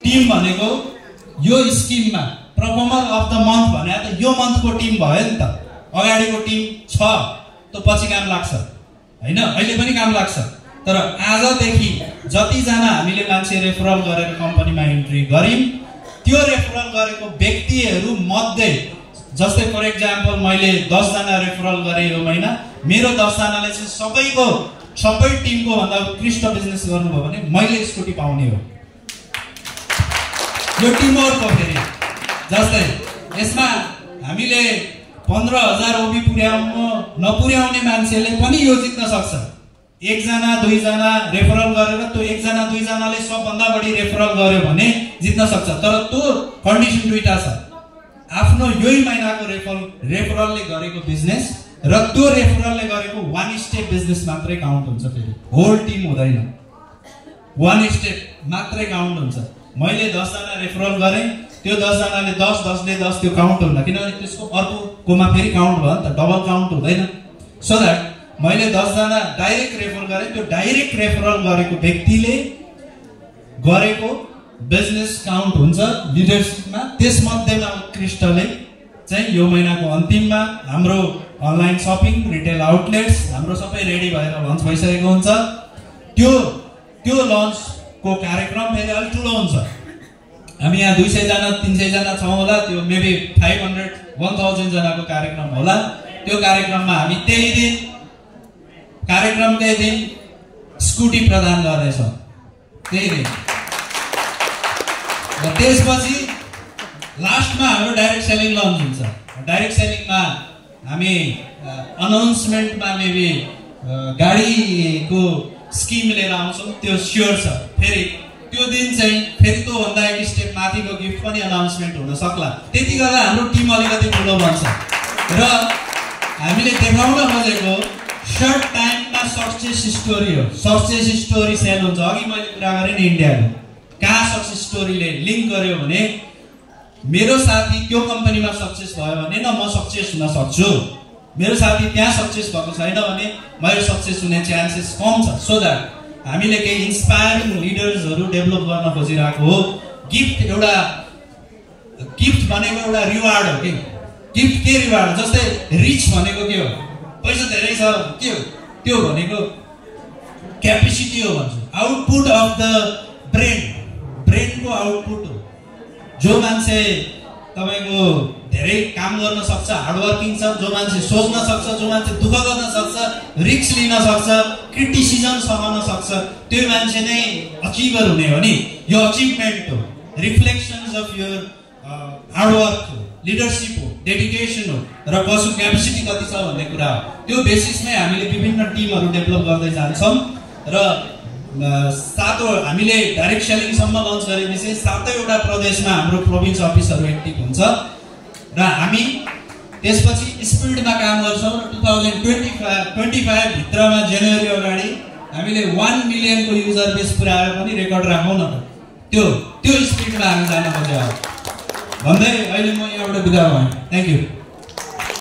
Team भनेको यो स्किममा performer of the month भने त यो मन्थको टिम भयो नि त, अगाडिको टिम छ त पछि काम लाग्छ हैन, अहिले पनि काम लाग्छ। तर आजदेखि जतिजना हामीले मान्छे रेफरल गरेर कम्पनीमा इन्ट्री गर्यौं त्यो रेफरल गरेको व्यक्तिहरू मध्ये, जस्तै फर एक्जाम्पल मैले 10 जना रेफरल गरे यो महिना, मेरो 10 जनाले चाहिँ सबै टिमको भन्दा उत्कृष्ट बिजनेस गर्नुभयो भने मैले स्कुटी पाउने हो। यो टिमवर्क हो। फेरि जस्तै यसमा हामीले 15,000 ओबी नपुर्याउने मान्छेले पनि यो जित्न सक्छ। 1 जना 2 जना रेफरल गरेर त्यो 1 जना 2 जनाले सबभन्दा बढी रेफरल गर्यो भने जित्न सक्छ। तर त्यो कन्डिसन दुईटा छ, आफ्नो यही महिनाको रेफरलले गरेको बिजनेस र त्यो रेफरलले गरेको 1 स्टेप बिजनेस मात्रै काउन्ट हुन्छ। फेरि होल टिम हुँदैन, 1 स्टेप मात्रै काउन्ट हुन्छ। मैले 10 जना रेफरल गरे, त्यो 10 जनाले 10 ले 10 त्यो काउन्ट हुन्न, किनभने त्यसको अर्कोमा फेरि काउन्ट भयो नि त, डबल काउन्ट हुँदैन। सो दैट मैले 10 जना डाइरेक्ट रेफर गरे, त्यो डाइरेक्ट रेफरल गरेको व्यक्तिले गरेको बिजनेस काउन्ट हुन्छ लिडरशिपमा। त्यसमध्येमा उत्कृष्टले चाहिँ यो महिनाको अन्तिममा हाम्रो अनलाइन सपिङ, रिटेल आउटलेट्स हाम्रो सबै रेडी भएर लन्च भइसकेको हुन्छ। त्यो लन्चको कार्यक्रम फेरि अलि ठुलो हुन्छ। हामी यहाँ 200 जना 300 जना छौँ होला, त्यो मेबी 500-1000 जनाको कार्यक्रम होला। त्यो कार्यक्रममा हामी कार्यक्रमकै दिन स्कुटी प्रदान गर्नेछौँ, त्यही दिन। र त्यसपछि लास्टमा हाम्रो डाइरेक्ट सेलिङ लन्च हुन्छ। डाइरेक्ट सेलिङमा हामी अनाउन्समेन्टमा मेबी गाडीको स्किम लिएर आउँछौँ, त्यो स्योर छ। फेरि त्यो दिन चाहिँ फेरि त्योभन्दा 1 स्टेप माथिको गिफ्ट पनि अनाउन्समेन्ट हुन सक्ला। त्यति गर्दा हाम्रो टिम अलिकति ठुलो बन्छ। र हामीले देखाउन खोजेको सर्ट टाइममा सक्सेस स्टोरी हो। सक्सेस स्टोरी सेल हुन्छ। अघि मैले कुरा गरेँ नि इन्डियाको कहाँ सक्सेस स्टोरीले लिङ्क गर्यो भने मेरो साथी त्यो कम्पनीमा सक्सेस भयो भने न म सक्सेस हुन सक्छु, मेरो साथी त्यहाँ सक्सेस भएको छैन भने मेरो सक्सेस हुने चान्सेस कम छ। सो दैट हामीले केही इन्स्पायरिङ लिडर्सहरू डेभलप गर्न खोजिरहेको हो। गिफ्ट भनेको एउटा रिवार्ड हो कि गिफ्ट के रिवार्ड? जस्तै रिच भनेको के हो? पैसा धेरै छ के हो? त्यो भनेको क्यापेसिटी हो भन्छु, आउटपुट अफ द ब्रेनको आउटपुट हो। जो मान्छे तपाईको धेरै काम गर्न सक्छ, हार्डवर्किङ छ, जो मान्छे सोच्न सक्छ, जो मान्छे दुःख गर्न सक्छ, रिस्क लिन सक्छ, क्रिटिसिजम सहन सक्छ, त्यो मान्छे नै अचिभर हुने हो नि। यो अचिभमेन्ट हो, रिफ्लेक्सन्स अफ योर हार्डवर्क हो, लिडरशिप हो, डेडिकेसन हो र कसको क्यापेसिटी कति छ भन्ने कुरा हो। त्यो बेसिसमै हामीले विभिन्न टिमहरू डेभलप गर्दै जान्छौँ। र हामीले डाइरेक्ट सेलिङसम्म लन्च गरेपछि 7वटा प्रदेशमा हाम्रो प्रोभिन्स अफिसहरू एक्टिभ हुन्छ र हामी त्यसपछि स्पिडमा काम गर्छौँ। र 2025 भित्रमा जनवरी अगाडि हामीले 1 मिलियनको युजर बेस पुर्याएर पनि रेकर्ड राखौँ न। त्यो स्पिडमा हामी जान खोजेको भन्दै अहिले म यहाँबाट बिदा भएँ। Thank you.